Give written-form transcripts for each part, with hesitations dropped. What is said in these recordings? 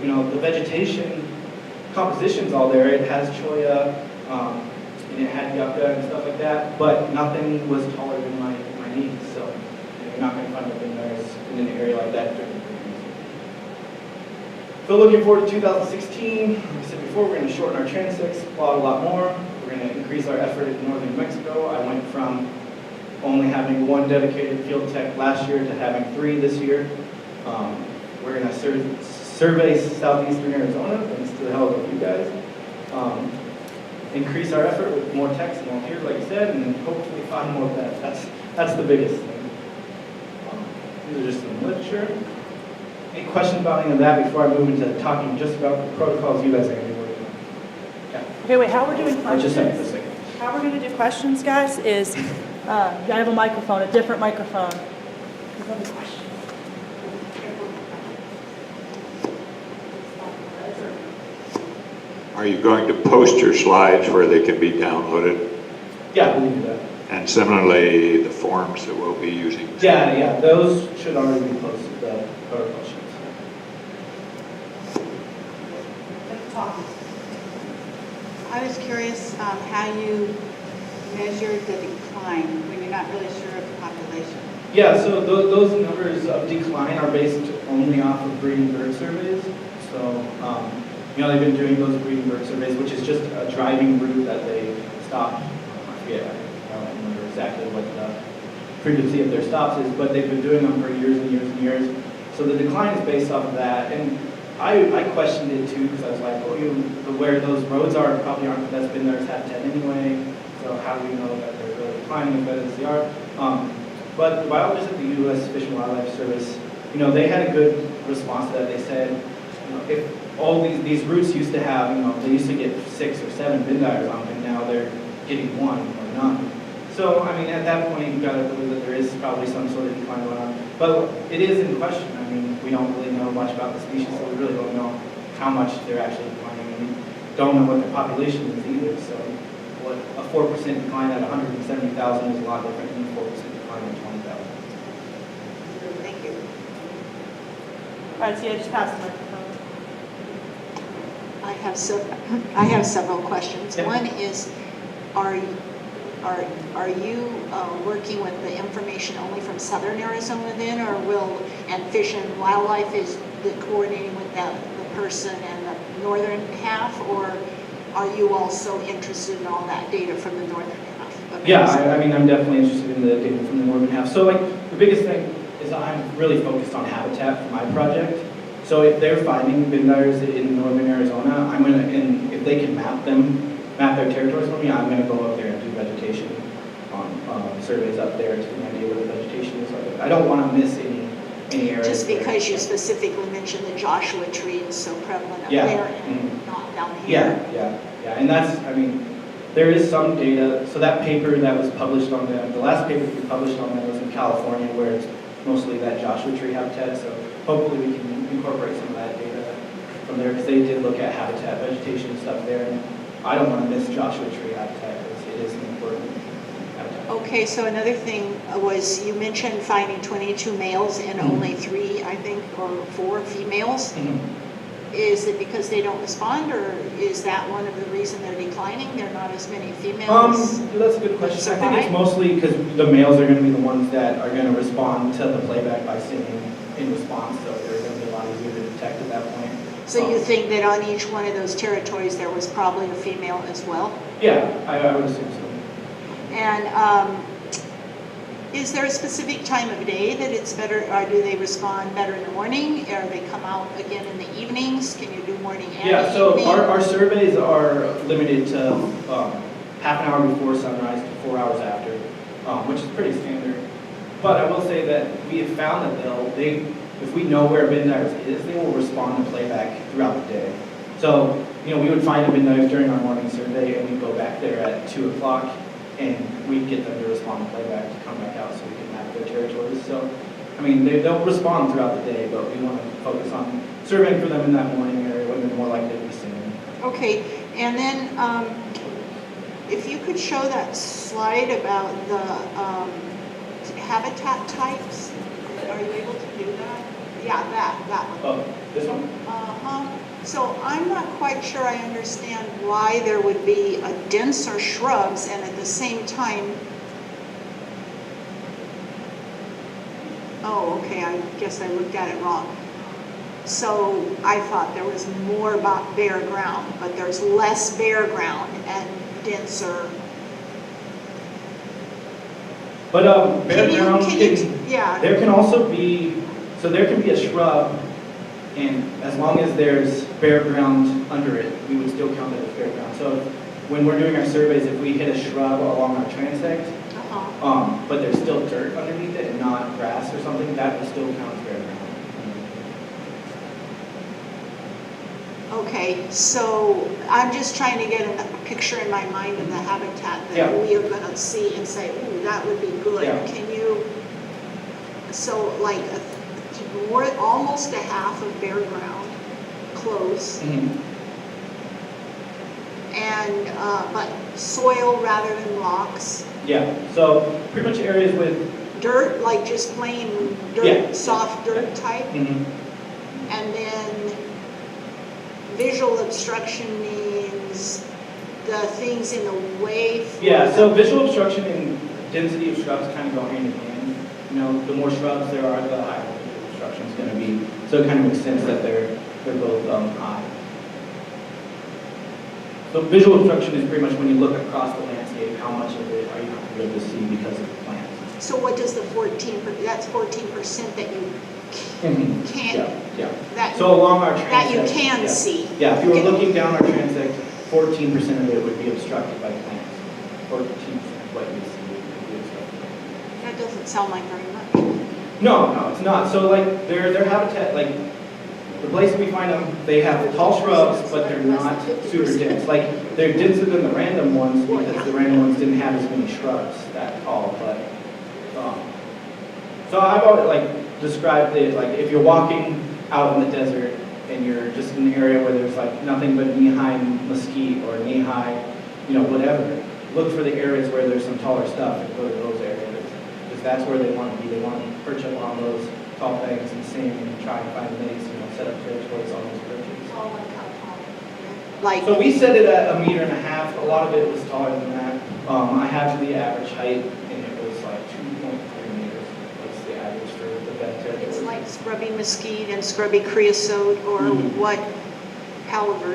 you know, the vegetation composition's all there. It has cholla, and it had yucca and stuff like that, but nothing was taller than my knees. So you're not going to find bendires in an area like that during the breeding season. So looking forward to 2016, like I said before, we're going to shorten our transects, plot a lot more. We're going to increase our effort in northern New Mexico. I went from only having one dedicated field tech last year to having 3 this year. We're going to survey southeastern Arizona, thanks to the help of you guys. Increase our effort with more techs and volunteers, like I said, and hopefully find more pets. That's the biggest thing. These are just some literature. Any questions about any of that before I move into talking just about the protocols you guys are going to be working on? Yeah. Okay, wait, how we're doing questions? Just a second. How we're going to do questions, guys, is I have a microphone, a different microphone. Are you going to post your slides where they can be downloaded? Yeah, we can do that. And similarly, the forms that we'll be using? Yeah, those should already be posted, the protocol sheets. I was curious how you measured the decline when you're not really sure of the population. Yeah, so those numbers of decline are based only off of breeding bird surveys. So, you know, they've been doing those breeding bird surveys, which is just a driving route that they stop. I forget, I don't remember exactly what the frequency of their stops is, but they've been doing them for years and years and years. So the decline is based off of that. And I questioned it too, because I was like, where those roads are probably aren't the best Bendires habitat anyway. So how do we know that they're really declining as bad as they are? But the biologists at the U.S. Fish and Wildlife Service, you know, they had a good response to that. They said, you know, if all these routes used to have, you know, they used to get 6 or 7 Bendires on them, and now they're getting 1 or none. So, I mean, at that point, you've got to believe that there is probably some sort of decline going on. But it is in question. I mean, we don't really know much about the species, so we really don't know how much they're actually declining. And we don't know what their population is either. So, what a 4% decline at 170,000 is a lot different than a 4% decline at 20,000. Thank you. All right, so yeah, just pass the microphone. I have several questions. Yeah. One is, are you working with the information only from southern Arizona then, or and Fish and Wildlife is coordinating with the person and the northern half, or are you also interested in all that data from the northern half? Yeah, I mean, I'm definitely interested in the data from the northern half. So, like, the biggest thing is I'm really focused on habitat for my project. So if they're finding Bendires in northern Arizona, I'm gonna, and if they can map their territories for me, I'm gonna go up there and do vegetation surveys up there to get an idea what the vegetation is like. I don't want to miss any areas. Just because you specifically mentioned the Joshua tree is so prevalent up Yeah. there and not down here. Yeah, and that's, I mean, there is some data. So that paper that was published on the last paper that we published on that was in California, where it's mostly that Joshua tree habitat. So hopefully we can incorporate some of that data from there, because they did look at habitat, vegetation and stuff there. And I don't want to miss Joshua tree habitat, because it is an important habitat. Okay, so another thing was you mentioned finding 22 males and only 3, I think, or 4 females. Is it because they don't respond, or is that one of the reasons they're declining? There are not as many females? That's a good question. I think it's mostly because the males are going to be the ones that are going to respond to the playback by singing in response, so they're going to be a lot easier to detect at that point. So you think that on each one of those territories there was probably a female as well? Yeah, I would assume so. And is there a specific time of day that it's better, or do they respond better in the morning, or they come out again in the evenings? Can you do morning and evening? Yeah, so our surveys are limited to half an hour before sunrise to 4 hours after, which is pretty standard. But I will say that we have found that if we know where Bendires is, they will respond to playback throughout the day. So, you know, we would find a Bendires during our morning survey, and we'd go back there at 2 o'clock, and we'd get them to respond to playback to come back out so we can map their territories. So, I mean, they'll respond throughout the day, but we want to focus on surveying for them in that morning area when they're more likely to be singing. Okay, and then if you could show that slide about the habitat types, are you able to do that? Yeah, that one. Oh, this one? Uh-huh. So I'm not quite sure I understand why there would be a denser shrubs and at the same time, oh, okay, I guess I looked at it wrong. So I thought there was more about bare ground, but there's less bare ground and denser. But bare ground yeah. there can also be, so there can be a shrub, and as long as there's bare ground under it, we would still count it as bare ground. So when we're doing our surveys, if we hit a shrub along our transect, but there's still dirt underneath it and not grass or something, that would still count as bare ground. Okay, so I'm just trying to get a picture in my mind of the habitat that we are going to see and say, ooh, that would be good. Yeah. Can you, so like almost a half of bare ground, close, Mm-hmm. and but soil rather than rocks. Yeah, so pretty much areas with Dirt, like just plain dirt, soft dirt type. Mm-hmm. And then visual obstruction means the things in the way. Yeah, so visual obstruction and density of shrubs kind of go hand in hand. You know, the more shrubs there are, the higher the visual obstruction is going to be. So it kind of makes sense that they're both high. So visual obstruction is pretty much when you look across the landscape, how much of it are you not going to be able to see because of the plants. So what does the 14%, that's 14% that you Mm-hmm. can't, that, So along our transect, that you can see. Yeah, if you were looking down our transect, 14% of it would be obstructed by plants. 14% of what you see would be obstructed. That doesn't sound like very much. No, it's not. So like their habitat, like the place we find them, they have tall shrubs, but they're not super dense. Like they're denser than the random ones because the random ones didn't have as many shrubs that tall. But so I've always described it like if you're walking out in the desert and you're just in an area where there's like nothing but knee-high mesquite or knee-high, whatever. Look for the areas where there's some taller stuff and go to those areas because that's where they want to be. They want to perch up on those tall things and sing and try and find mates, set up territories on those perches. Like, So we set it at 1.5 meters. A lot of it was taller than that. I have the average height, and it was like 2.3 meters. That's the average for the bed territory. it's like scrubby mesquite and scrubby creosote or what caliber,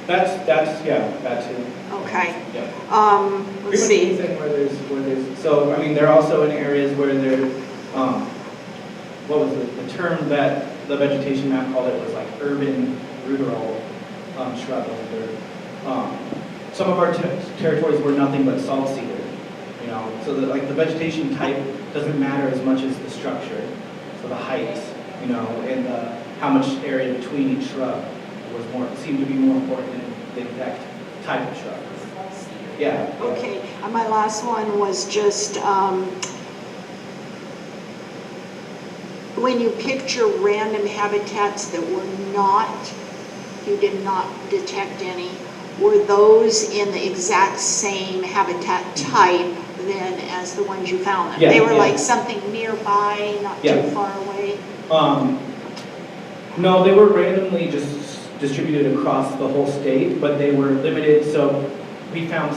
That's that too. Okay. Yeah. Let's Pretty much see. anything where there's so I mean they're also in areas where they're what was the term that the vegetation map called it was like urban ruderal shrubland. Some of our territories were nothing but salt cedar, so the vegetation type doesn't matter as much as the structure, so the height, and how much area between each shrub seemed to be more important than the exact type of shrub. Yeah. Okay, and my last one was just when you picked your random habitats that were you did not detect any, were those in the exact same habitat type then as the ones you found them? Yeah, they were yeah. like something nearby, not too far away? No, they were randomly just distributed across the whole state, but they were limited. So we found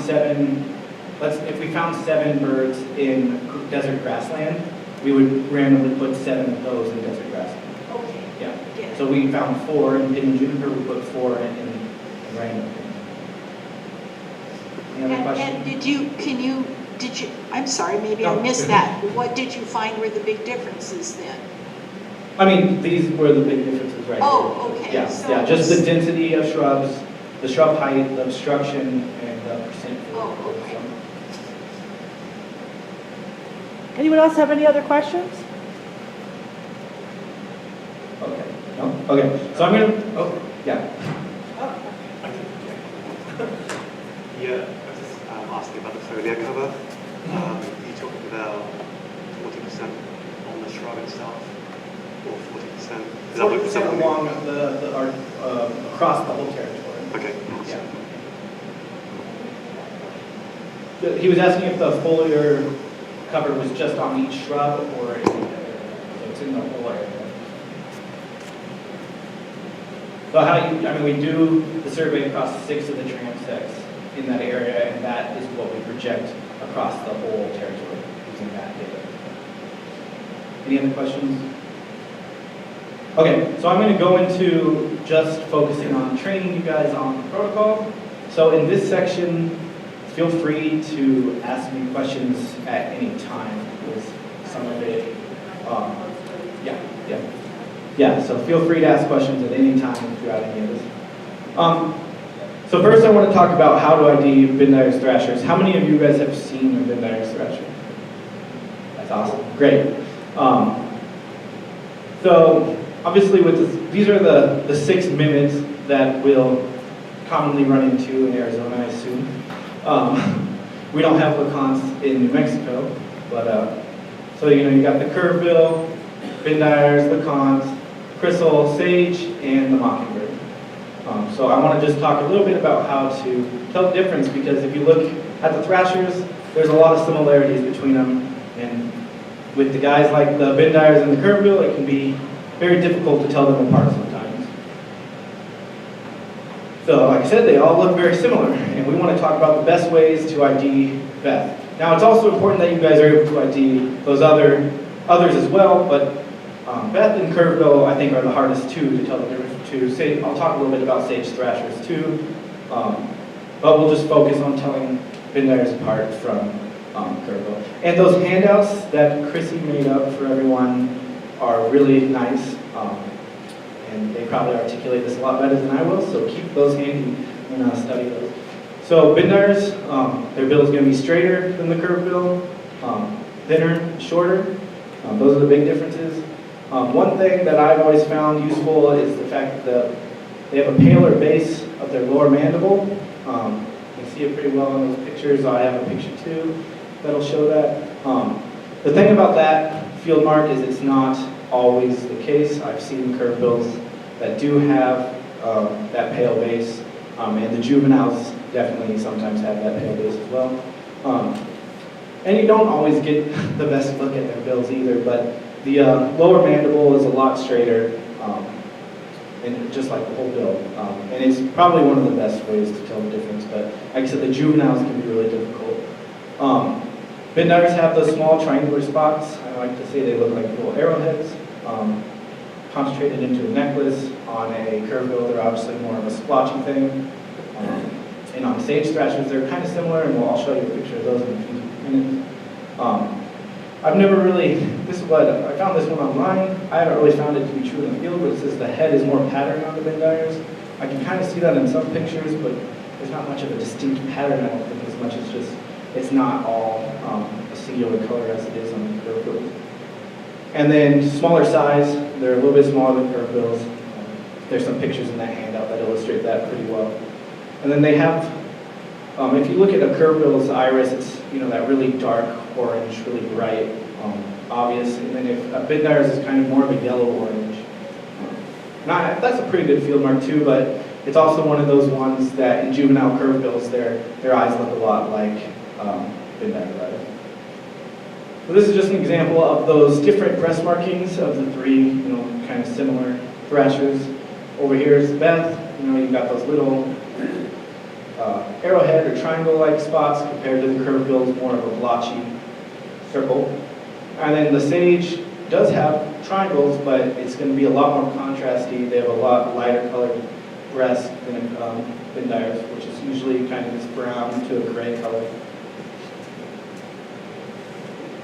if we found 7 birds in desert grassland, we would randomly put 7 of those in desert grassland. Okay. Yeah. Yeah. So we found 4 in pin and juniper, we put 4 in random. Any other questions? And I'm sorry, maybe I missed that. What did you find were the big differences then? I mean, these were the big differences right Oh, here. okay. Yeah, So just the density of shrubs, the shrub height, the obstruction, and the percent. Oh, okay. Anyone else have any other questions? Okay, no? Okay, so I'm gonna, yeah. Yeah, I was just asking about the foliar cover. You talked about 40% on the shrub itself, or 40%? 40% along across the whole territory. Okay. Yeah. He was asking if the foliar cover was just on each shrub or in the area. So it's in the whole area. So we do the survey across 6 of the transects in that area, and that is what we project across the whole territory using that data. Any other questions? Okay, so I'm going to go into just focusing on training you guys on the protocol. So in this section, feel free to ask me questions at any time with some of it. Yeah, so feel free to ask questions at any time throughout any of this. So first I want to talk about how to ID Bendire's Thrashers. How many of you guys have seen a Bendire's Thrasher? That's awesome, great. So obviously with this, these are the 6 mimics that we'll commonly run into in Arizona, I assume. We don't have LeContes in New Mexico, but so you got the curvebill, Bendires, LeContes, Crystal, Sage, and the Mockingbird. So I want to just talk a little bit about how to tell the difference, because if you look at the Thrashers, there's a lot of similarities between them, and with the guys like the Bendires and the curvebill, it can be very difficult to tell them apart sometimes. So like I said, they all look very similar, and we want to talk about the best ways to ID Beth. Now it's also important that you guys are able to ID those others as well, but Beth and curvebill I think are the hardest to tell the difference between. I'll talk a little bit about Sage Thrashers too, but we'll just focus on telling Bendires apart from curvebill. And those handouts that Chrissy made up for everyone are really nice, and they probably articulate this a lot better than I will, so keep those handy when I study those. So Bendires, their bill is going to be straighter than the curvebill, thinner, shorter. Those are the big differences. One thing that I've always found useful is the fact that they have a paler base of their lower mandible. You can see it pretty well in those pictures. I have a picture too that'll show that. The thing about that field mark is it's not always the case. I've seen curvebills that do have that pale base, and the juveniles definitely sometimes have that pale base as well. And you don't always get the best look at their bills either, but the lower mandible is a lot straighter, and just like the whole bill. And it's probably one of the best ways to tell the difference, but like I said, the juveniles can be really difficult. Bendires have those small triangular spots. I like to say they look like little arrowheads, concentrated into a necklace. On a curvebill, they're obviously more of a splotchy thing. And on Sage Thrashers, they're kind of similar, and I'll show you a picture of those in a few minutes. I've never really, I found this one online. I haven't really found it to be true in the field, but it says the head is more patterned on the Bendires. I can kind of see that in some pictures, but there's not much of a distinct pattern, I don't think, as much as just, it's not all a singular color as it is on the curvebills. And then smaller size, they're a little bit smaller than curvebills. There's some pictures in that handout that illustrate that pretty well. And then they have, if you look at a curvebill's iris, it's that really dark orange, really bright, obvious. And then if a Bendire's is kind of more of a yellow orange. That's a pretty good field mark too, but it's also one of those ones that in juvenile curvebills, their eyes look a lot like Bendire eyes. So this is just an example of those different breast markings of the 3, kind of similar Thrashers. Over here is Beth. You've got those little arrowhead or triangle-like spots compared to the curvebill's more of a blotchy circle. And then the Sage does have triangles, but it's going to be a lot more contrasty. They have a lot lighter colored breast than Bendire's, which is usually kind of this brown to a gray color.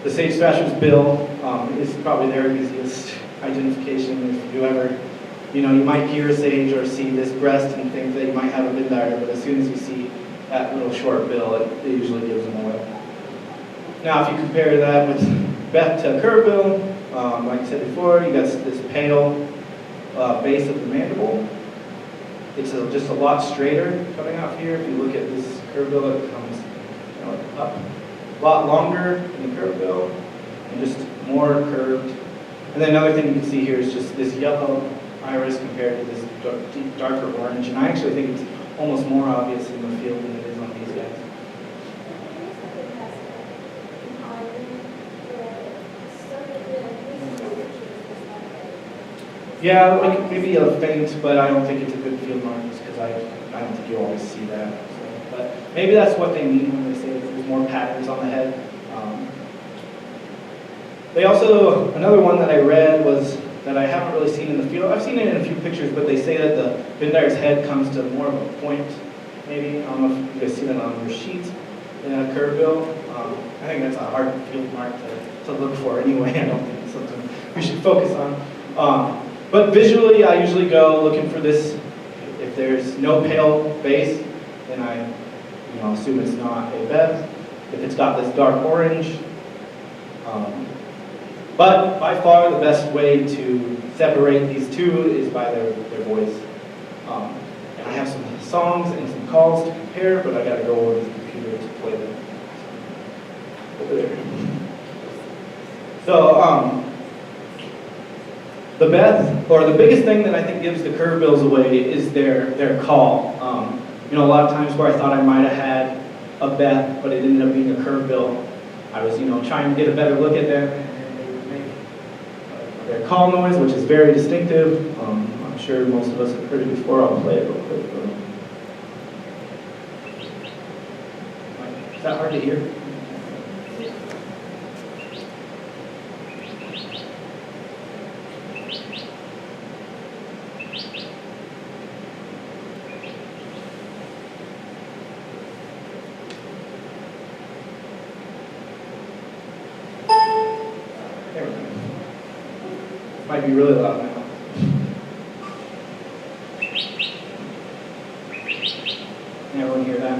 The Sage Thrasher's bill is probably their easiest identification. If you ever, you might hear a Sage or see this breast and think that you might have a Bendire, but as soon as you see that little short bill, it usually gives them away. Now, if you compare that with Beth to curvebill, like I said before, you got this pale base of the mandible. It's just a lot straighter coming off here. If you look at this curvebill, it comes up a lot longer in the curvebill and just more curved. And then another thing you can see here is just this yellow iris compared to this darker orange. And I actually think it's almost more obvious in the field than it is on these guys. Yeah, like maybe a faint, but I don't think it's a good field mark just because I don't think you always see that. So, but maybe that's what they mean when they say that there's more patterns on the head. They also, another one that I read was that I haven't really seen in the field. I've seen it in a few pictures, but they say that the Bendire's head comes to more of a point, maybe. I don't know if you guys see that on your sheet in a curve bill. I think that's a hard field mark to look for anyway. I don't think it's something we should focus on. But visually, I usually go looking for this. If there's no pale base, then I assume it's not a Bev. If it's got this dark orange. But by far the best way to separate these two is by their voice. And I have some songs and some calls to compare, but I gotta go over to the computer to play them. Over there. So, the best, or the biggest thing that I think gives the curve bills away is their call. A lot of times where I thought I might have had a Beth, but it ended up being a curve bill. I was, trying to get a better look at them, and they would make their call noise, which is very distinctive. I'm sure most of us have heard it before. I'll play it real quick. Is that hard to hear? There we go. Might be really loud now. Can everyone hear that?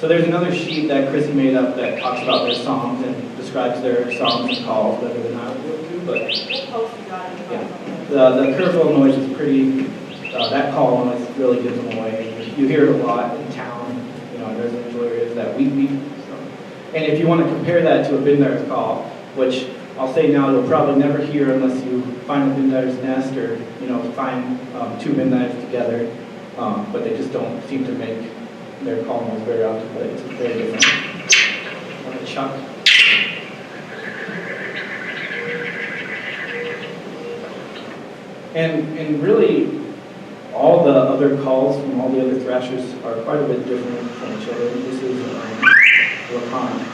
So there's another sheet that Chrissy made up that talks about their songs and describes their songs and calls better than I would be able to, but yeah. The curve bill noise is pretty, that call noise really gives them away. You hear it a lot in town, in residential areas, that weep beep. And if you want to compare that to a Bendire's call, which I'll say now you'll probably never hear unless you find a Bendire's nest or find two Bendires together, but they just don't seem to make their call noise very often, but it's very different. Like a chuck. And really, all the other calls from all the other Thrashers are quite a bit different from each other. This is Lacan.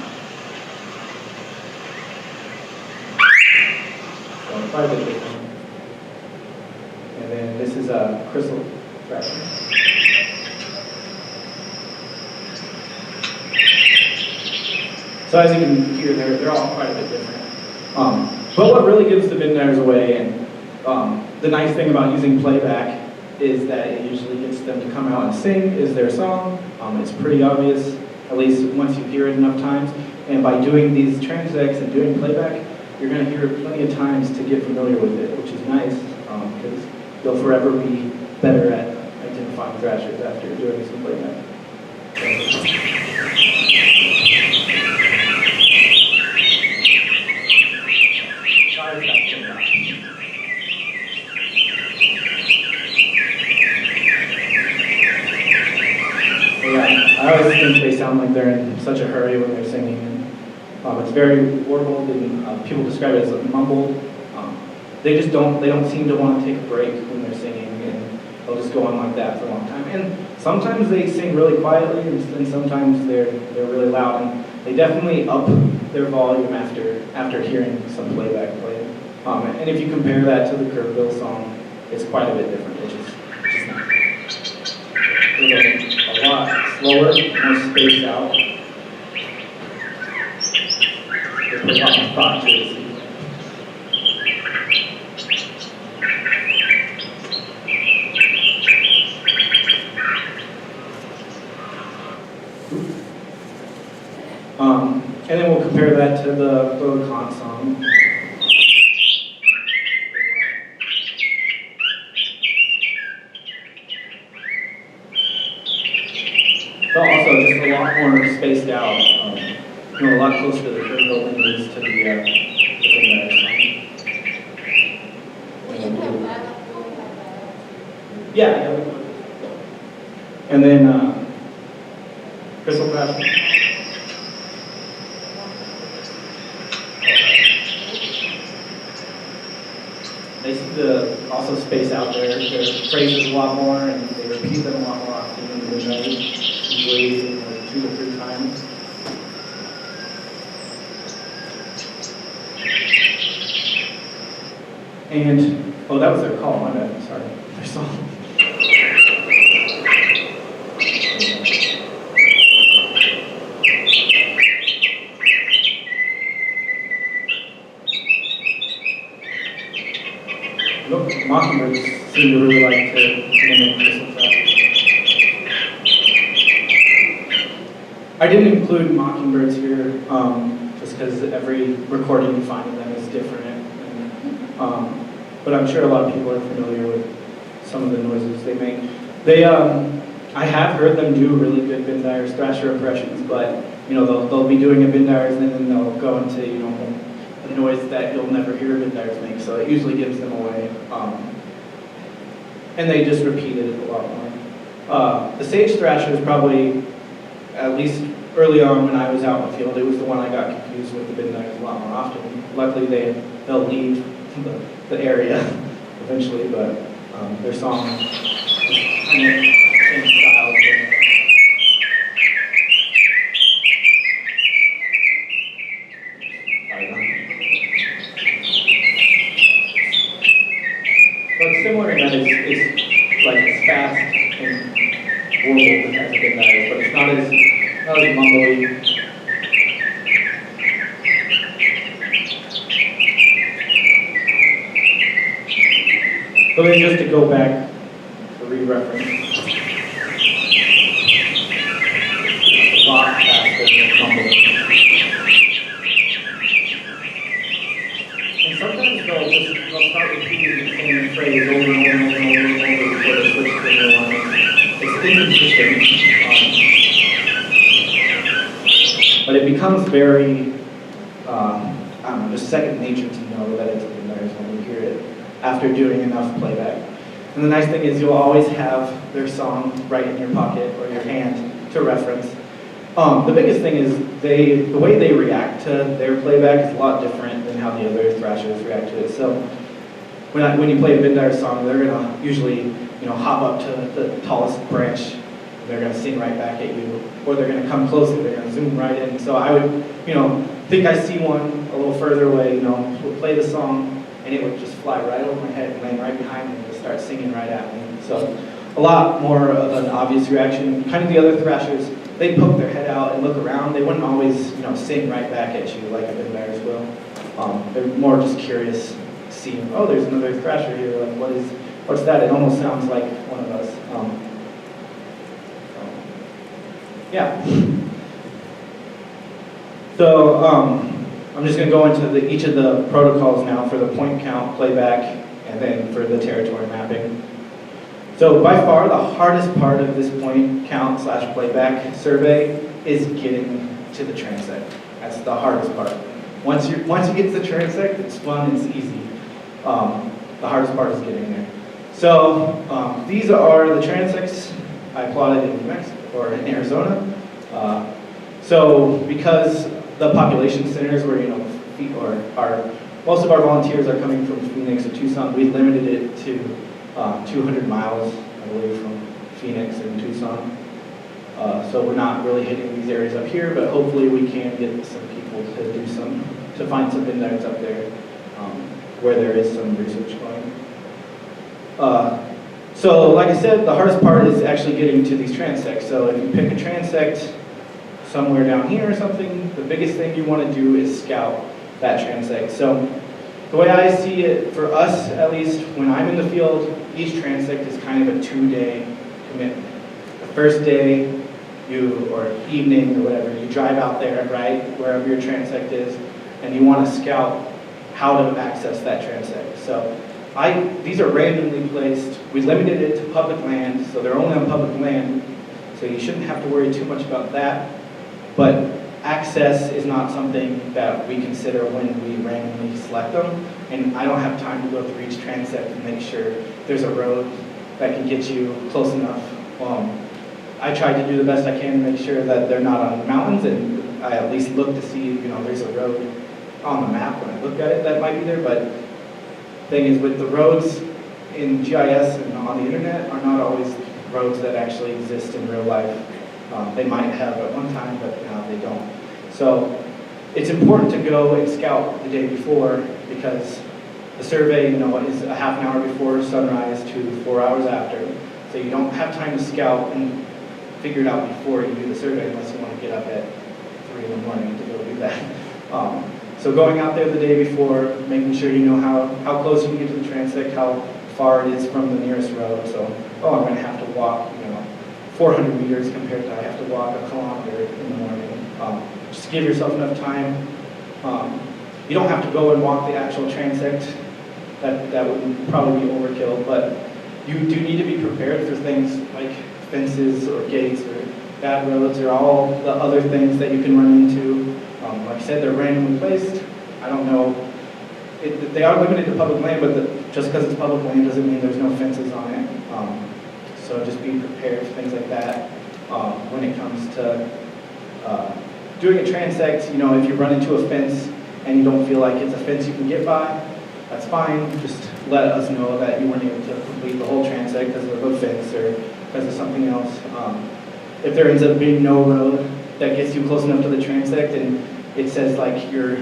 So quite a bit different. And then this is a crystal Thrasher. So as you can hear, they're all quite a bit different. But what really gives the Bendires away, and the nice thing about using playback is that it usually gets them to come out and sing is their song. It's pretty obvious, at least once you hear it enough times. And by doing these transects and doing playback, you're going to hear it plenty of times to get familiar with it, which is nice, because you'll forever be better at identifying Thrashers after doing some playback. I always think they sound like they're in such a hurry when they're singing. And, it's very warbled, and people describe it as mumbled. They just don't seem to want to take a break when they're singing, and they'll just go on like that for a long time. And sometimes they sing really quietly, and sometimes they're really loud. And they definitely up their volume after hearing some playback play. And if you compare that to the curve bill song, it's quite a bit different, which is nice. A lot slower, more spaced out. They put a lot of thought to it. And then we'll compare that to the Lacan song. So also just a lot more spaced out, a lot closer to the curve bill than it is to the Bendire song. Yeah. And then Crystal Thrasher. The also space out their phrases a lot more, and they repeat them a lot more often than the Bendires, usually 2 to 3 times. And, oh, that was their call, my bad, sorry, their song. Mockingbirds seem to really like to mimic this effect. I didn't include mockingbirds here just because every recording you find of them is different. And, but I'm sure a lot of people are familiar with some of the noises they make. I have heard them do really good Bendire's Thrasher impressions, but they'll be doing a Bendire's and then they'll go into a noise that you'll never hear Bendire's make. So it usually gives them away, and they just repeated it a lot more. The Sage Thrasher is probably, at least early on when I was out in the field, it was the one I got confused with the Bendire's a lot more often. Luckily, they'll leave the area eventually, but their song kind of changed styles. But similar in that it's like as fast and warbled as a Bendire, but it's not as mumbly. So then just to go back to re-reference, a lot faster than mumbling. And sometimes they'll start repeating the same phrase over and over and over and over before they switch to the new one. It's inconsistent, but it becomes very, I don't know, just second nature to know that it's a Bendire when you hear it after doing enough playback. And the nice thing is you'll always have their song right in your pocket or your hand to reference. The biggest thing is the way they react to their playback is a lot different than how the other Thrashers react to it. So when you play a Bendire song, they're gonna usually hop up to the tallest branch. They're gonna sing right back at you, or they're gonna come closer. They're gonna zoom right in. So I would think I see one a little further away. We'll play the song, and it would just fly right over my head and land right behind me and just start singing right at me. So a lot more of an obvious reaction. Kind of the other Thrashers, they'd poke their head out and look around. They wouldn't always, sing right back at you like a Bendires will. They're more just curious, seeing, oh, there's another Thrasher here. Like, what's that? It almost sounds like one of us. Yeah. So I'm just going to go into each of the protocols now for the point count, playback, and then for the territory mapping. So by far the hardest part of this point count / playback survey is getting to the transect. That's the hardest part. Once you get to the transect, it's fun, it's easy. The hardest part is getting there. So these are the transects I plotted in New Mexico or in Arizona. So because the population centers where most of our volunteers are coming from Phoenix or Tucson, we limited it to 200 miles, I believe, from Phoenix and Tucson. So we're not really hitting these areas up here, but hopefully we can get some people to find some Bendires up there where there is some research going. So like I said, the hardest part is actually getting to these transects. So if you pick a transect somewhere down here or something, the biggest thing you want to do is scout that transect. So the way I see it, for us at least, when I'm in the field, each transect is kind of a 2-day commitment. The first day, or evening or whatever, you drive out there, right, wherever your transect is, and you want to scout how to access that transect. So these are randomly placed. We limited it to public land, so they're only on public land, so you shouldn't have to worry too much about that. But access is not something that we consider when we randomly select them, and I don't have time to go through each transect and make sure there's a road that can get you close enough. I try to do the best I can to make sure that they're not on mountains, and I at least look to see, there's a road on the map when I look at it that might be there. But the thing is, with the roads, in GIS and on the internet are not always roads that actually exist in real life. They might have at one time, but now they don't. So it's important to go and scout the day before, because the survey, is a half an hour before sunrise to 4 hours after. So you don't have time to scout and figure it out before you do the survey, unless you want to get up at 3 in the morning to go do that. So going out there the day before, making sure you know how close you can get to the transect, how far it is from the nearest road. So, I'm going to have to walk, 400 meters compared to I have to walk 1 kilometer in the morning. Just give yourself enough time. You don't have to go and walk the actual transect. That would probably be overkill, but you do need to be prepared for things like fences or gates or bad roads or all the other things that you can run into. Like I said, they're randomly placed. I don't know. They are limited to public land, but just because it's public land doesn't mean there's no fences on it. So just be prepared for things like that when it comes to doing a transect. If you run into a fence and you don't feel like it's a fence you can get by, that's fine. Just let us know that you weren't able to complete the whole transect because of a fence or because of something else. If there ends up being no road that gets you close enough to the transect and it says like you're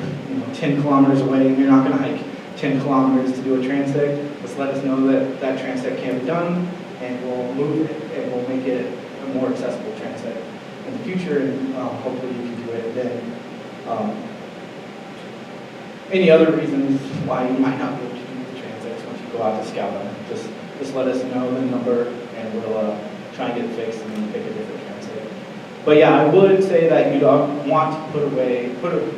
10 kilometers away and you're not going to hike 10 kilometers to do a transect, just let us know that that transect can be done, and we'll move it and we'll make it a more accessible transect in the future, and hopefully you can do it then. Any other reasons why you might not be able to do the transects once you go out to scout them, just let us know the number and we'll try and get it fixed and then pick a different transect. But yeah, I would say that you'd want to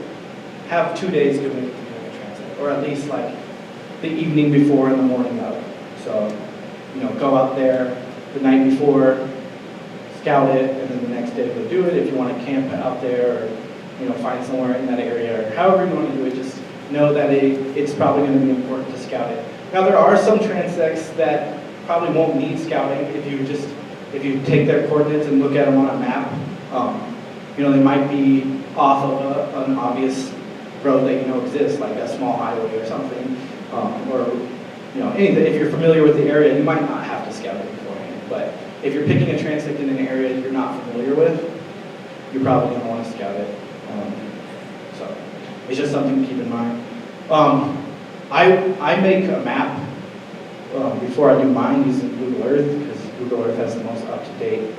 have 2 days doing a transect, or at least like the evening before and the morning of. So, go out there the night before, scout it, and then the next day go do it. If you want to camp out there, or find somewhere in that area, or however you want to do it, just know that it's probably going to be important to scout it. Now there are some transects that probably won't need scouting if you take their coordinates and look at them on a map. They might be off of an obvious road that exists, like a small highway or something, or anything. If you're familiar with the area, you might not have to scout it beforehand. But if you're picking a transect in an area you're not familiar with, you're probably going to want to scout it. So it's just something to keep in mind. I make a map before I do mine using Google Earth, because Google Earth has the most up-to-date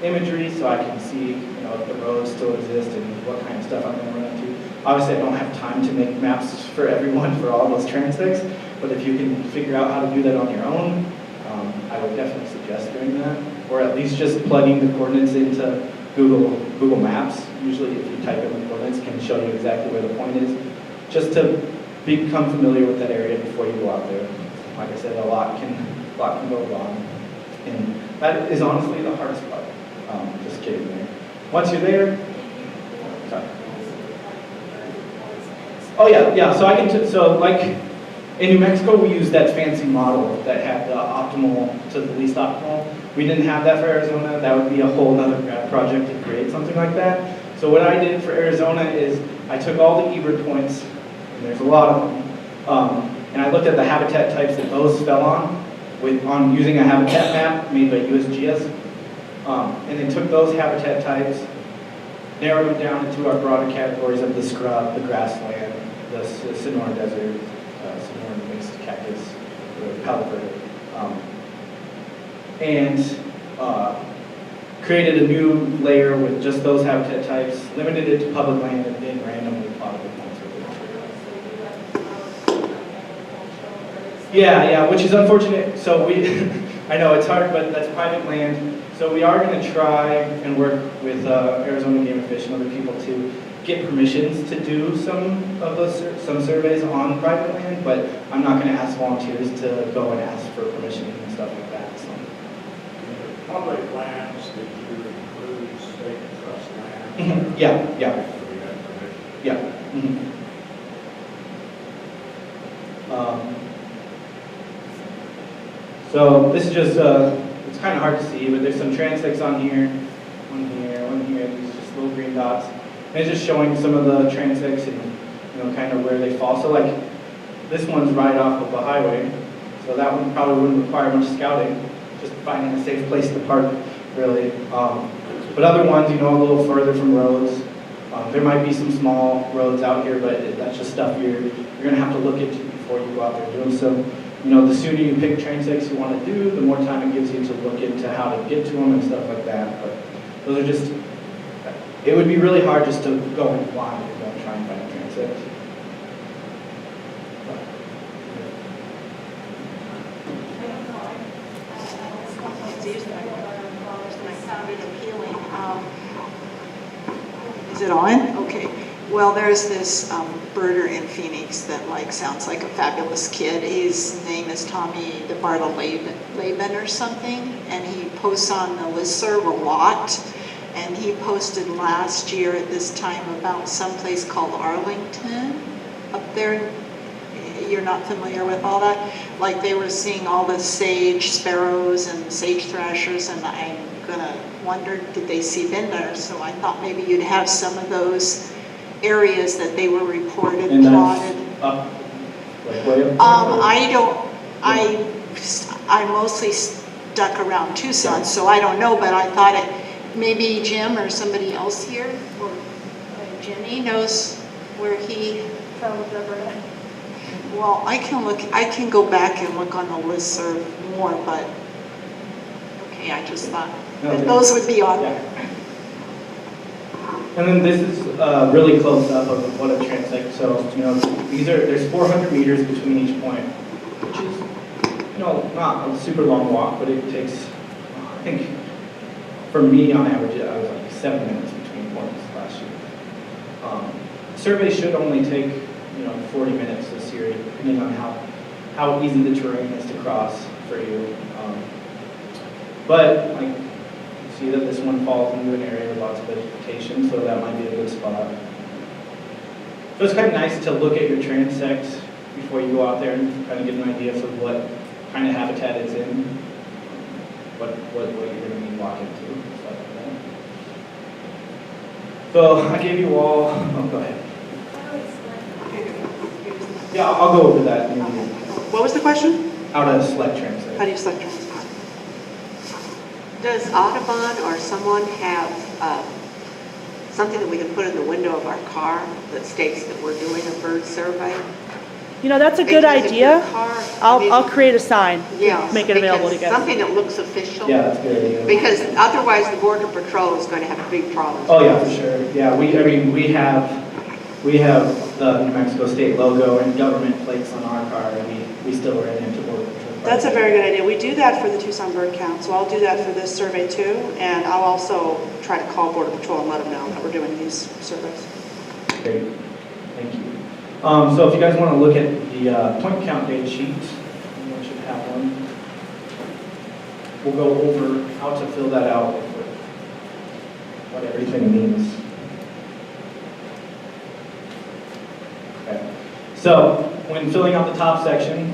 imagery, so I can see if the roads still exist and what kind of stuff I'm going to run into. Obviously, I don't have time to make maps for everyone for all those transects, but if you can figure out how to do that on your own, I would definitely suggest doing that, or at least just plugging the coordinates into Google Maps. Usually, if you type in the coordinates, it can show you exactly where the point is, just to become familiar with that area before you go out there. Like I said, a lot can go wrong, and that is honestly the hardest part. Just getting there. Once you're there, sorry. Oh yeah. So like in New Mexico, we used that fancy model that had the optimal to the least optimal. We didn't have that for Arizona. That would be a whole other grad project to create something like that. So what I did for Arizona is I took all the Ebert points, and there's a lot of them, and I looked at the habitat types that those fell on using a habitat map made by USGS. And then took those habitat types, narrowed them down into our broader categories of the scrub, the grassland, the Sonora desert, Sonora mixed cactus, or Palo Verde, and created a new layer with just those habitat types, limited it to public land, and then randomly plotted the points with it. Yeah, which is unfortunate. So I know it's hard, but that's private land. So we are going to try and work with Arizona Game and Fish and other people to get permissions to do some surveys on private land, but I'm not going to ask volunteers to go and ask for permission and stuff like that. So. Public lands, did you include state trust land? Yeah. So we have permission. Yeah. Mm-hmm. So this is just, it's kind of hard to see, but there's some transects on here, one here, these just little green dots. And it's just showing some of the transects and kind of where they fall. So like this one's right off of the highway, So that one probably wouldn't require much scouting, just finding a safe place to park, really. But other ones, you know, a little further from roads. There might be some small roads out here, but that's just stuff you're going to have to look into before you go out there and do them. So, you know, the sooner you pick transects you want to do, the more time it gives you to look into how to get to them and stuff like that. But those are just, it would be really hard just to go in blind and go and try and find a transect. Sounded appealing. Is it on? Okay. Well, there's this birder in Phoenix that like sounds like a fabulous kid. His name is Tommy Laban or something, and he posts on the listserv a lot. And he posted last year at this time about someplace called Arlington up there. You're not familiar with all that? Like they were seeing all the sage sparrows and sage thrashers, and I'm gonna wonder, did they see Bendire? So I thought maybe you'd have some of those areas that they were reported And plotted. that's up, like way up there? I mostly stuck around Tucson, so I don't know, but I thought maybe Jim or somebody else here, or Jenny knows where he. Well, I can go back and look on the listserv more, but, okay, I just thought that those would be on there. And then this is really close up of what a transect. So, you know, there's 400 meters between each point, which is, you know, not a super long walk, but it takes, I think, for me on average, I was like 7 minutes between points last year. Survey should only take, you know, 40 minutes this year, depending on how easy the terrain is to cross for you. But like, you see that this one falls into an area with lots of vegetation, so that might be a good spot. So it's kind of nice to look at your transects before you go out there and kind of get an idea for what kind of habitat it's in, what you're going to be walking to, stuff like that. So I gave you all, oh, go ahead. Yeah, I'll go over that maybe. What was the question? How to select transect. How do you select transect? Does Audubon or someone have something that we can put in the window of our car that states that we're doing a bird survey? You know, that's a good Because if your idea. car- I'll create a sign, Yeah, make it available to because get. something that looks official. Yeah, that's a good idea. Because otherwise the Border Patrol is going to have big problems. Oh yeah, for sure. Yeah, we have the New Mexico State logo and government plates on our car, and we still ran into Border Patrol. That's a very good idea. We do that for the Tucson Bird Count, so I'll do that for this survey too, and I'll also try to call Border Patrol and let them know that we're doing these surveys. Great, thank you. So if you guys want to look at the point count data sheet, you should have one. We'll go over how to fill that out, what everything means. Okay. So when filling out the top section,